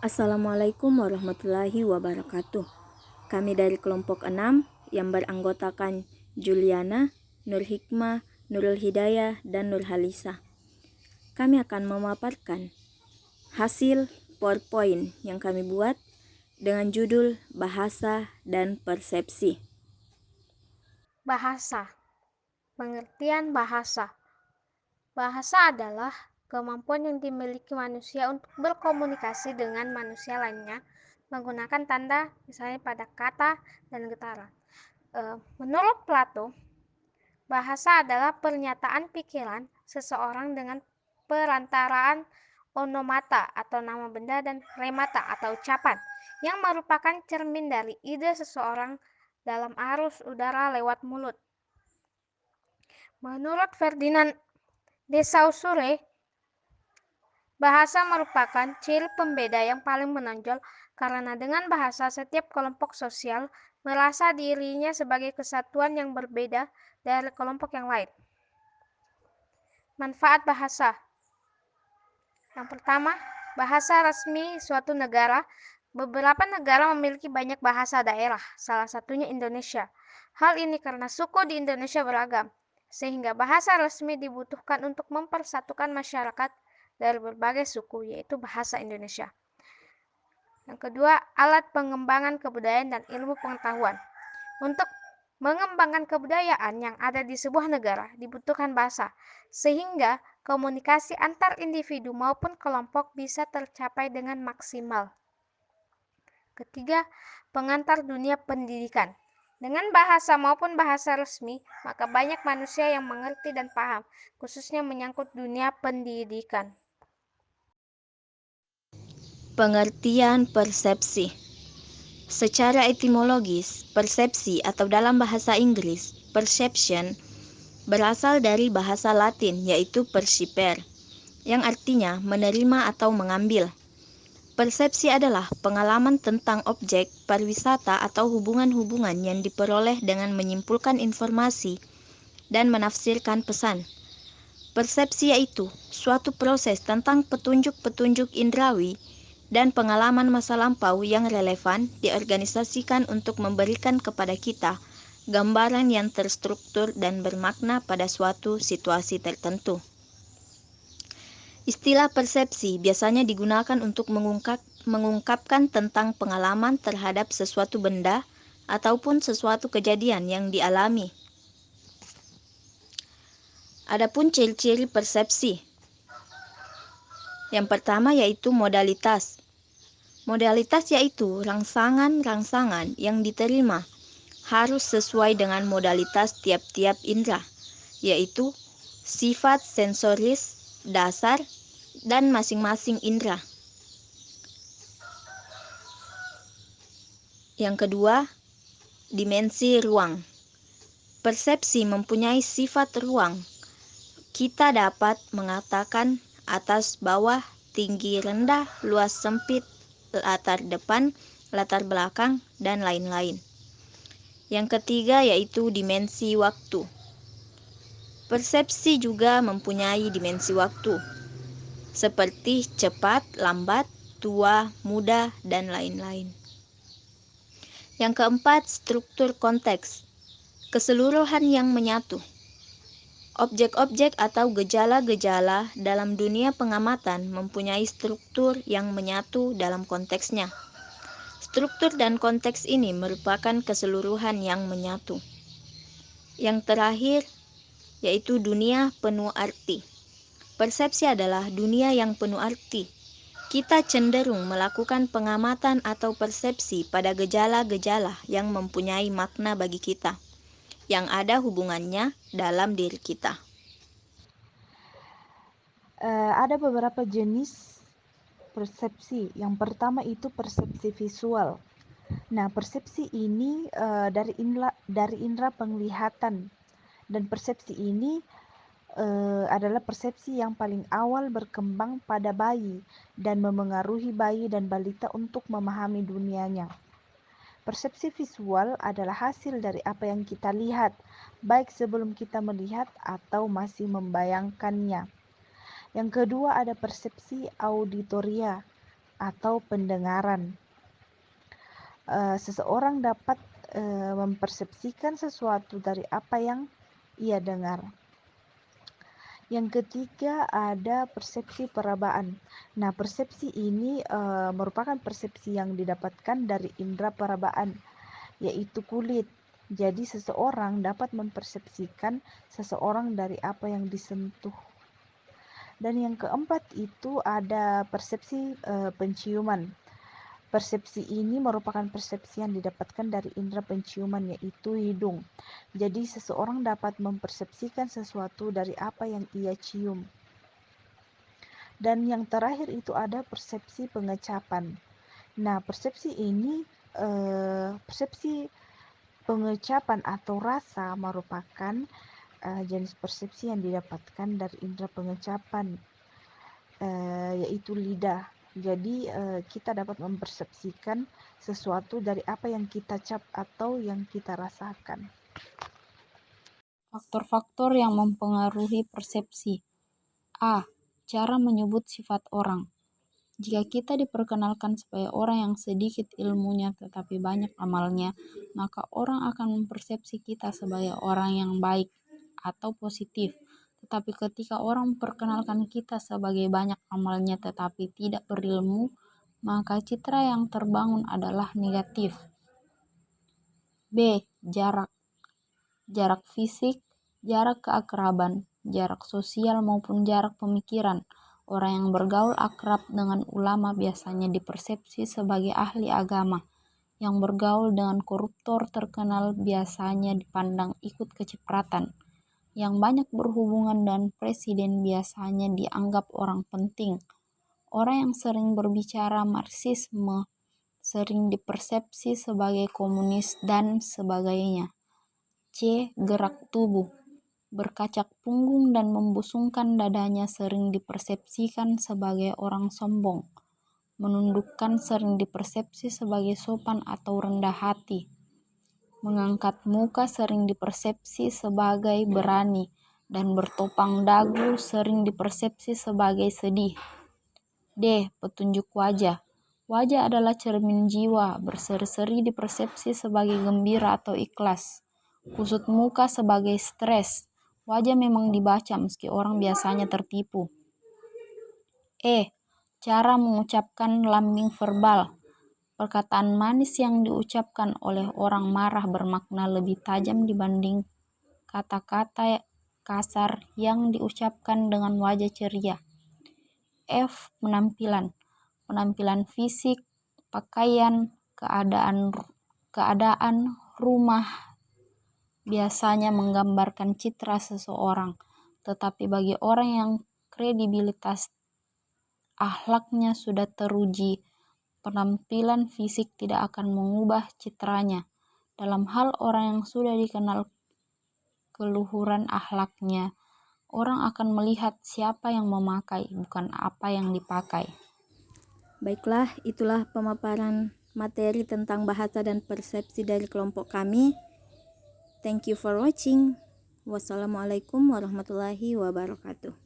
Assalamualaikum warahmatullahi wabarakatuh. Kami dari kelompok 6 yang beranggotakan Juliana, Nur Hikmah, Nurul Hidayah, dan Nur Halisa. Kami akan memaparkan hasil PowerPoint yang kami buat dengan judul Bahasa dan Persepsi. Bahasa. Pengertian bahasa. Bahasa adalah kemampuan yang dimiliki manusia untuk berkomunikasi dengan manusia lainnya menggunakan tanda, misalnya pada kata dan getaran. Menurut Plato, bahasa adalah pernyataan pikiran seseorang dengan perantaraan onomata atau nama benda dan remata atau ucapan yang merupakan cermin dari ide seseorang dalam arus udara lewat mulut. Menurut Ferdinand de Saussure, bahasa merupakan ciri pembeda yang paling menonjol karena dengan bahasa setiap kelompok sosial merasa dirinya sebagai kesatuan yang berbeda dari kelompok yang lain. Manfaat bahasa. Yang pertama, bahasa resmi suatu negara. Beberapa negara memiliki banyak bahasa daerah, salah satunya Indonesia. Hal ini karena suku di Indonesia beragam, sehingga bahasa resmi dibutuhkan untuk mempersatukan masyarakat dari berbagai suku, yaitu bahasa Indonesia. Yang kedua, alat pengembangan kebudayaan dan ilmu pengetahuan. Untuk mengembangkan kebudayaan yang ada di sebuah negara dibutuhkan bahasa, sehingga komunikasi antar individu maupun kelompok bisa tercapai dengan maksimal. Ketiga, pengantar dunia pendidikan. Dengan bahasa maupun bahasa resmi, maka banyak manusia yang mengerti dan paham, khususnya menyangkut dunia pendidikan. Pengertian persepsi. Secara etimologis, persepsi atau dalam bahasa Inggris, perception, berasal dari bahasa Latin yaitu percipere, yang artinya menerima atau mengambil. Persepsi adalah pengalaman tentang objek, pariwisata, atau hubungan-hubungan yang diperoleh dengan menyimpulkan informasi dan menafsirkan pesan. Persepsi yaitu suatu proses tentang petunjuk-petunjuk indrawi dan pengalaman masa lampau yang relevan diorganisasikan untuk memberikan kepada kita gambaran yang terstruktur dan bermakna pada suatu situasi tertentu. Istilah persepsi biasanya digunakan untuk mengungkapkan tentang pengalaman terhadap sesuatu benda ataupun sesuatu kejadian yang dialami. Adapun ciri-ciri persepsi. Yang pertama yaitu modalitas. Modalitas yaitu rangsangan-rangsangan yang diterima harus sesuai dengan modalitas tiap-tiap indera, yaitu sifat sensoris dasar dan masing-masing indera. Yang kedua, dimensi ruang. Persepsi mempunyai sifat ruang. Kita dapat mengatakan atas, bawah, tinggi, rendah, luas, sempit, latar depan, latar belakang, dan lain-lain. Yang ketiga yaitu dimensi waktu. Persepsi juga mempunyai dimensi waktu, seperti cepat, lambat, tua, muda, dan lain-lain. Yang keempat, struktur konteks. Keseluruhan yang menyatu. Objek-objek atau gejala-gejala dalam dunia pengamatan mempunyai struktur yang menyatu dalam konteksnya. Struktur dan konteks ini merupakan keseluruhan yang menyatu. Yang terakhir, yaitu dunia penuh arti. Persepsi adalah dunia yang penuh arti. Kita cenderung melakukan pengamatan atau persepsi pada gejala-gejala yang mempunyai makna bagi kita, yang ada hubungannya dalam diri kita. Ada beberapa jenis persepsi. Yang pertama itu persepsi visual. Nah, persepsi ini dari indera penglihatan, dan persepsi ini adalah persepsi yang paling awal berkembang pada bayi dan memengaruhi bayi dan balita untuk memahami dunianya. Persepsi visual adalah hasil dari apa yang kita lihat, baik sebelum kita melihat atau masih membayangkannya. Yang kedua ada persepsi auditoria. atau pendengaran. Seseorang dapat mempersepsikan sesuatu dari apa yang ia dengar. Yang ketiga ada persepsi perabaan. Nah, persepsi ini merupakan persepsi yang didapatkan dari indera perabaan, yaitu kulit. Jadi seseorang dapat mempersepsikan seseorang dari apa yang disentuh. Dan yang keempat itu ada persepsi penciuman. Persepsi ini merupakan persepsi yang didapatkan dari indera penciuman, yaitu hidung. Jadi seseorang dapat mempersepsikan sesuatu dari apa yang ia cium. Dan yang terakhir itu ada persepsi pengecapan. Nah, persepsi ini persepsi pengecapan atau rasa merupakan jenis persepsi yang didapatkan dari indera pengecapan, yaitu lidah. Jadi kita dapat mempersepsikan sesuatu dari apa yang kita cap atau yang kita rasakan. Faktor-faktor yang mempengaruhi persepsi. A. Cara menyebut sifat orang. Jika kita diperkenalkan sebagai orang yang sedikit ilmunya tetapi banyak amalnya, maka orang akan mempersepsi kita sebagai orang yang baik atau positif. Tetapi ketika orang memperkenalkan kita sebagai banyak amalnya tetapi tidak berilmu, maka citra yang terbangun adalah negatif. B. Jarak. Jarak fisik, jarak keakraban, jarak sosial maupun jarak pemikiran. Orang yang bergaul akrab dengan ulama biasanya dipersepsi sebagai ahli agama. Yang bergaul dengan koruptor terkenal biasanya dipandang ikut kecipratan. Yang banyak berhubungan dengan presiden biasanya dianggap orang penting. Orang yang sering berbicara Marxisme sering dipersepsi sebagai komunis dan sebagainya. C. Gerak tubuh. Berkacak punggung dan membusungkan dadanya sering dipersepsikan sebagai orang sombong. Menundukkan sering dipersepsi sebagai sopan atau rendah hati. Mengangkat muka sering dipersepsi sebagai berani, dan bertopang dagu sering dipersepsi sebagai sedih. D. Petunjuk wajah. Wajah adalah cermin jiwa, berseri-seri dipersepsi sebagai gembira atau ikhlas. Kusut muka sebagai stres. Wajah memang dibaca meski orang biasanya tertipu. E. Cara mengucapkan lambing verbal. Perkataan manis yang diucapkan oleh orang marah bermakna lebih tajam dibanding kata-kata kasar yang diucapkan dengan wajah ceria. F. Penampilan. Penampilan fisik, pakaian, keadaan rumah biasanya menggambarkan citra seseorang, tetapi bagi orang yang kredibilitas akhlaknya sudah teruji, penampilan fisik tidak akan mengubah citranya. Dalam hal orang yang sudah dikenal keluhuran akhlaknya, orang akan melihat siapa yang memakai, bukan apa yang dipakai. Baiklah, itulah pemaparan materi tentang bahasa dan persepsi dari kelompok kami. Thank you for watching. Wassalamualaikum warahmatullahi wabarakatuh.